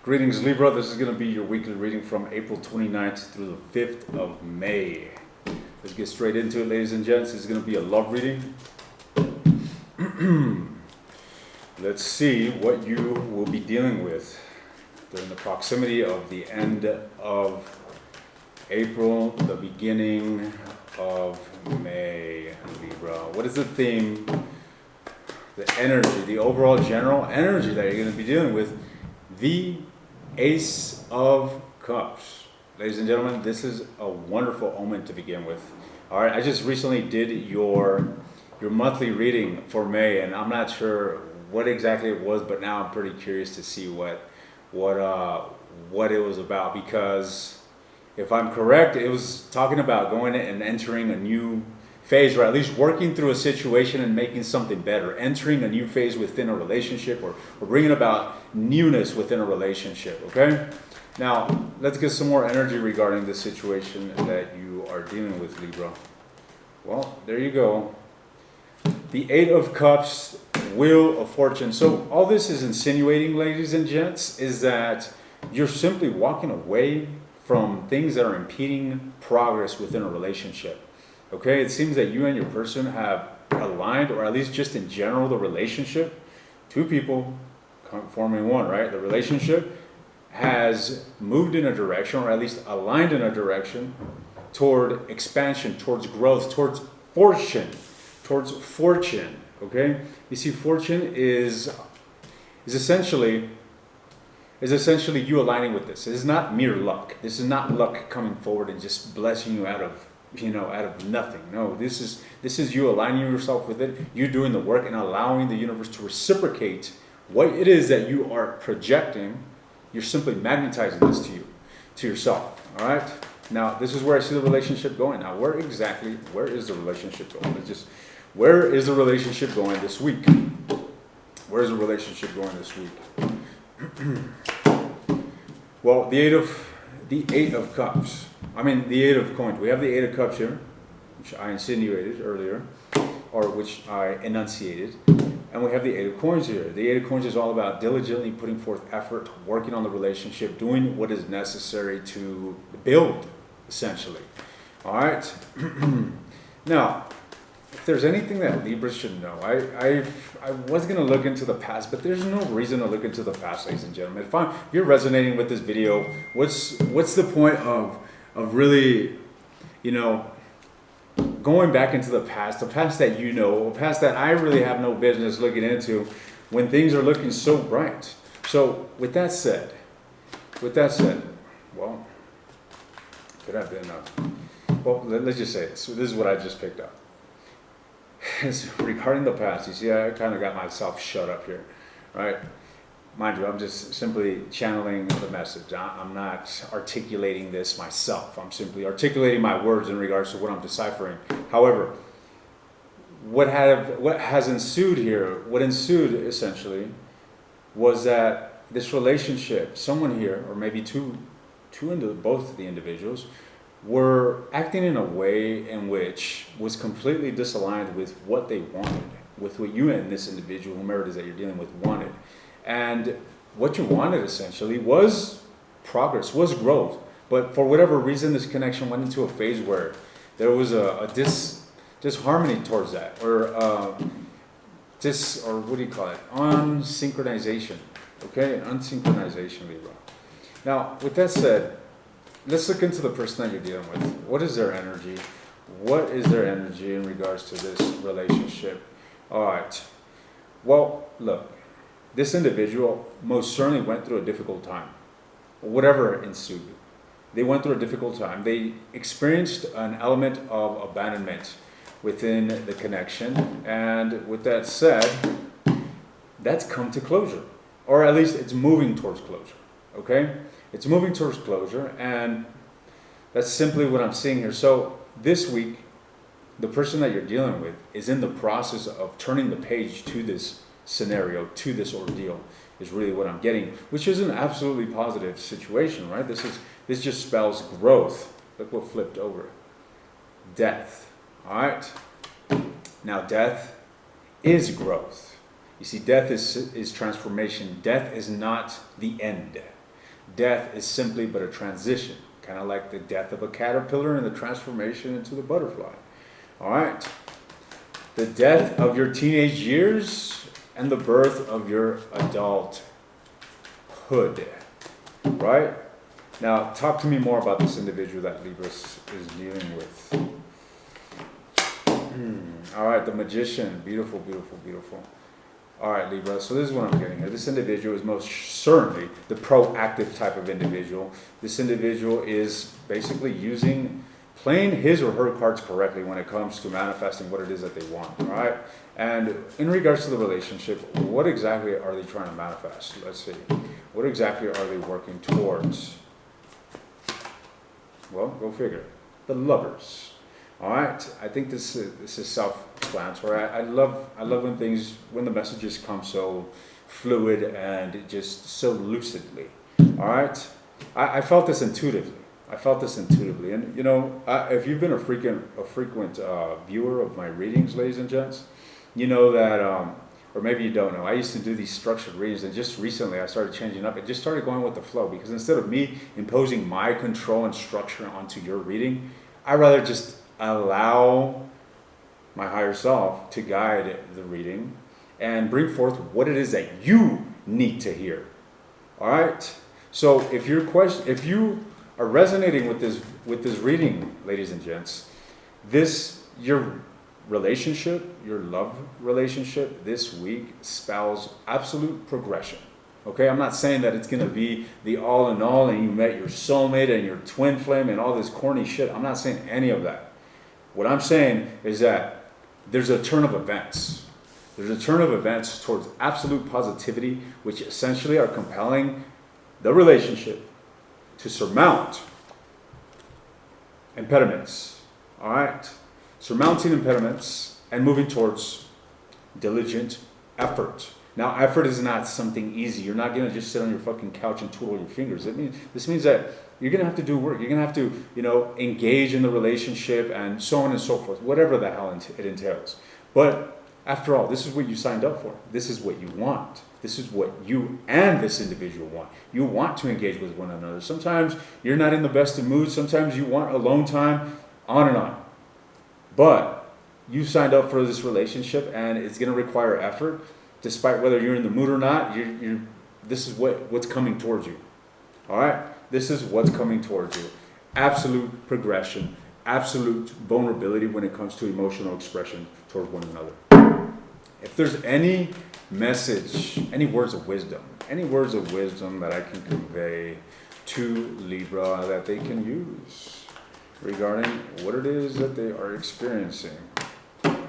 Greetings, Libra. This is going to be your weekly reading from April 29th through the 5th of May. Let's get straight into it, ladies and gents. This is going to be a love reading. Let's see what you will be dealing with during the proximity of the end of April, the beginning of May, Libra. What is the theme, the energy, the overall general energy that you're going to be dealing with? The Ace of Cups. Ladies and gentlemen, this is a wonderful omen to begin with. All right, I just recently did your monthly reading for May, and I'm not sure what exactly it was, but now I'm pretty curious to see what it was about, because if I'm correct, it was talking about going and entering a new phase, or at least working through a situation and making something better, entering a new phase within a relationship, or bringing about newness within a relationship. Okay, now let's get some more energy regarding the situation that you are dealing with, Libra. Well, there you go. The Eight of Cups, Wheel of Fortune. So all this is insinuating, ladies and gents, is that you're simply walking away from things that are impeding progress within a relationship. Okay, it seems that you and your person have aligned, or at least just in general, the relationship, two people forming one, right? The relationship has moved in a direction, or at least aligned in a direction, toward expansion, towards growth, towards fortune, okay? You see, fortune is essentially you aligning with this. It is not mere luck. This is not luck coming forward and just blessing you out of nothing. No, this is you aligning yourself with it, you doing the work and allowing the universe to reciprocate what it is that you are projecting. You're simply magnetizing this to yourself. All right. Now, this is where I see the relationship going. Now, where is the relationship going? Where is the relationship going this week? Where is the relationship going this week? Well, the Eight of Cups. The Eight of Coins. We have the Eight of Cups here, which I insinuated earlier, or which I enunciated. And we have the Eight of Coins here. The Eight of Coins is all about diligently putting forth effort, working on the relationship, doing what is necessary to build, essentially. All right? Now, if there's anything that Libra should know, I was going to look into the past, but there's no reason to look into the past, ladies and gentlemen. If you're resonating with this video, what's the point of really, going back into the past that a past that I really have no business looking into when things are looking so bright. So with that said, well, could have been, let's just say this. So this is what I just picked up. Regarding the past, you see, I kind of got myself shut up here, right? Mind you, I'm just simply channeling the message. I'm not articulating this myself. I'm simply articulating my words in regards to what I'm deciphering. However, what has ensued here, what ensued essentially, was that this relationship, someone here, or maybe both of the individuals, were acting in a way in which was completely disaligned with what they wanted, with what you and this individual, whomever it is that you're dealing with, wanted. And what you wanted essentially was progress, was growth. But for whatever reason, this connection went into a phase where there was a disharmony towards that, or what do you call it? Unsynchronization. Okay, unsynchronization, Libra. Now, with that said, let's look into the person that you're dealing with. What is their energy? What is their energy in regards to this relationship? All right. Well, look. This individual most certainly went through a difficult time. Whatever ensued, they went through a difficult time. They experienced an element of abandonment within the connection. And with that said, that's come to closure. Or at least it's moving towards closure. Okay? It's moving towards closure. And that's simply what I'm seeing here. So this week, the person that you're dealing with is in the process of turning the page to this scenario, to this ordeal, is really what I'm getting, which is an absolutely positive situation, right? This just spells growth. Look what flipped over. Death. All right. Now, death is growth. You see, death is transformation. Death is not the end. Death is simply but a transition, kind of like the death of a caterpillar and the transformation into the butterfly. All right. The death of your teenage years and the birth of your adulthood. Right? Now, talk to me more about this individual that Libra is dealing with. All right, the magician. Beautiful, beautiful, beautiful. All right, Libra. So this is what I'm getting here. This individual is most certainly the proactive type of individual. This individual is basically playing his or her cards correctly when it comes to manifesting what it is that they want. All right. And in regards to the relationship, what exactly are they trying to manifest? Let's see. What exactly are they working towards? Well, go figure. The Lovers. All right. I think this is self-explanatory. I love when the messages come so fluid and just so lucidly. All right. I felt this intuitively. And if you've been a frequent viewer of my readings, ladies and gents, you know that, or maybe you don't know, I used to do these structured readings, and just recently I started changing up. It just started going with the flow, because instead of me imposing my control and structure onto your reading, I rather just allow my higher self to guide the reading and bring forth what it is that you need to hear. All right. So if you are resonating with this reading, ladies and gents, your love relationship this week spells absolute progression. Okay, I'm not saying that it's going to be the all in all and you met your soulmate and your twin flame and all this corny shit. I'm not saying any of that. What I'm saying is that there's a turn of events. There's a turn of events towards absolute positivity, which essentially are compelling the relationship to surmount impediments. All right? Surmounting impediments and moving towards diligent effort. Now, effort is not something easy. You're not going to just sit on your fucking couch and twiddle your fingers. This means that you're going to have to do work. You're going to have to, engage in the relationship and so on and so forth, whatever the hell it entails. But after all, this is what you signed up for. This is what you want. This is what you and this individual want. You want to engage with one another. Sometimes you're not in the best of moods. Sometimes you want alone time, on and on. But you signed up for this relationship, and it's going to require effort. Despite whether you're in the mood or not, this is what's coming towards you. All right? This is what's coming towards you. Absolute progression, absolute vulnerability when it comes to emotional expression toward one another. If there's any message, any words of wisdom that I can convey to Libra that they can use regarding what it is that they are experiencing.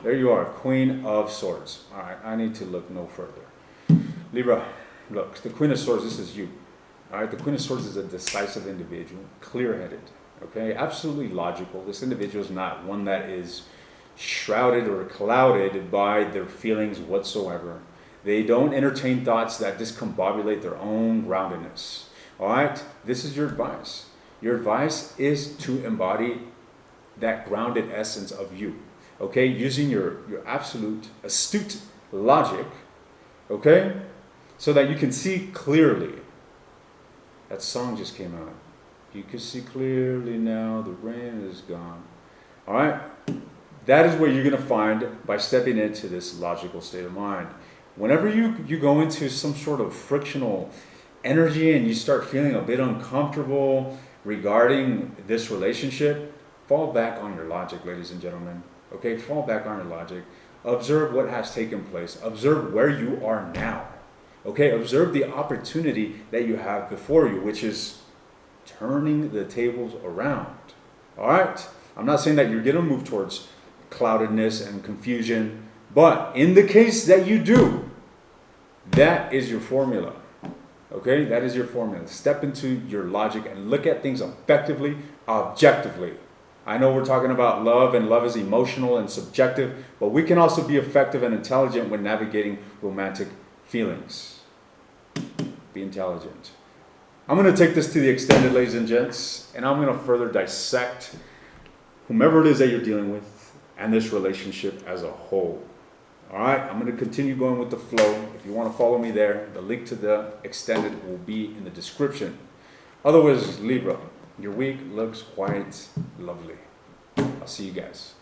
There you are, Queen of Swords. All right, I need to look no further. Libra, look, the Queen of Swords, this is you. All right, the Queen of Swords is a decisive individual, clear-headed, okay, absolutely logical. This individual is not one that is shrouded or clouded by their feelings whatsoever. They don't entertain thoughts that discombobulate their own groundedness. All right, this is your advice. Your advice is to embody that grounded essence of you. Okay, using your absolute astute logic, okay, so that you can see clearly. That song just came out. You can see clearly now, the rain is gone. All right, that is what you're going to find by stepping into this logical state of mind. Whenever you go into some sort of frictional energy and you start feeling a bit uncomfortable regarding this relationship, fall back on your logic, ladies and gentlemen. Okay, fall back on your logic. Observe what has taken place. Observe where you are now. Okay, observe the opportunity that you have before you, which is turning the tables around. All right? I'm not saying that you're going to move towards cloudedness and confusion, but in the case that you do, that is your formula. Okay, that is your formula. Step into your logic and look at things effectively, objectively. I know we're talking about love, and love is emotional and subjective, but we can also be effective and intelligent when navigating romantic feelings. Be intelligent. I'm going to take this to the extended, ladies and gents, and I'm going to further dissect whomever it is that you're dealing with and this relationship as a whole. All right, I'm going to continue going with the flow. If you want to follow me there, the link to the extended will be in the description. Otherwise, Libra, your week looks quite lovely. I'll see you guys.